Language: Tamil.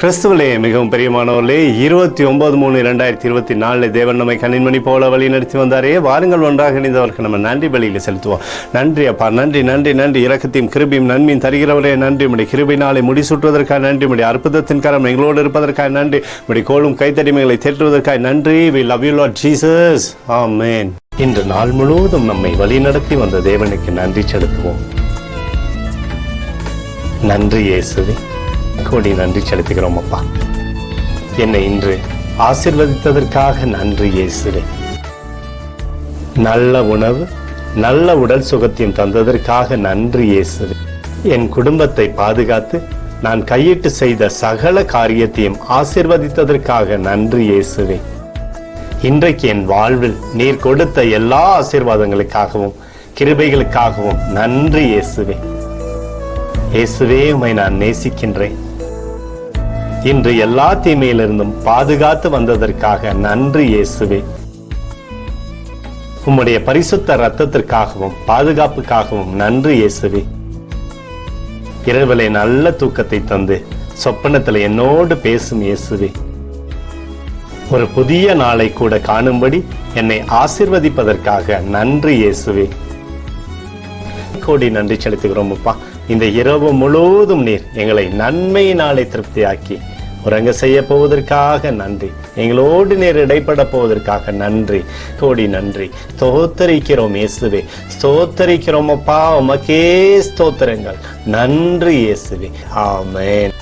கிறிஸ்துவிலே மிகவும் பிரியமானவர்களே, 29/3/2024 தேவன் நம்மை கண்ணின்மணி போல வழி நடத்தி வந்தாரே. வாருங்கள், ஒன்றாக இணைந்தவர்கள் நம்ம நன்றி பலியில் செலுத்துவோம். நன்றி அப்பா, நன்றி நன்றி நன்றி. இரக்கத்தையும் கிருபையும் நன்மையும் தருகிறவரே நன்றி. உடைய கிருபை நாளை முடிசூட்டுவதற்காக நன்றி. உடைய அற்புதத்தின் கரம் எங்களோடு இருப்பதற்காக நன்றி. உடைய கோலும் கைத்தடிமைகளை தேற்றுவதற்காக நன்றி. We love you Lord Jesus. Amen. இன்று நாள் முழுவதும் நம்மை வழி நடத்தி வந்த தேவனுக்கு நன்றி செலுத்துவோம். நன்றி இயேசுவே, கோடி நன்றி செலுத்துகிறோம் அப்பா. என்னை இன்று ஆசீர்வதித்ததற்காக நன்றி இயேசுவே. நல்ல உணவு, நல்ல உடல் சுகத்தையும் தந்ததற்காக நன்றி இயேசுவே. என் குடும்பத்தை பாதுகாத்து நான் கையிட்டு செய்த சகல காரியத்தையும் ஆசீர்வதித்ததற்காக நன்றி இயேசுவே. இன்றைக்கு என் வாழ்வில் நீர் கொடுத்த எல்லா ஆசீர்வாதங்களுக்காகவும் கிருபைகளுக்காகவும் நன்றி இயேசுவே. இயேசுவே, உம்மை நான் நேசிக்கின்றேன். இன்று எல்லா தீமையிலிருந்தும் பாதுகாத்து வந்ததற்காக நன்றி இயேசுவே. உம்முடைய பரிசுத்த இரத்தத்திற்காகவும் பாதுகாப்புக்காகவும் நன்றி இயேசுவே. இரவிலே நல்ல தூக்கத்தை தந்து சொப்பனத்தில் என்னோடு பேசும் இயேசுவே. ஒரு புதிய நாளை கூட காணும்படி என்னை ஆசீர்வதிப்பதற்காக நன்றி இயேசுவே. கோடி நன்றி செலுத்துகிறோம் அப்பா. இந்த இரவு முழுவதும் நீர் எங்களை நன்மையினாலே திருப்தியாக்கி உறங்க செய்ய போவதற்காக நன்றி. எங்களோடு நீர் இடைப்பட போவதற்காக நன்றி. கோடி நன்றி. ஸ்தோத்தரிக்கிறோம் இயேசுவே, ஸ்தோத்தரிக்கிறோம் அப்பா. உமக்கே ஸ்தோத்திரங்கள். நன்றி இயேசுவே. ஆமென்.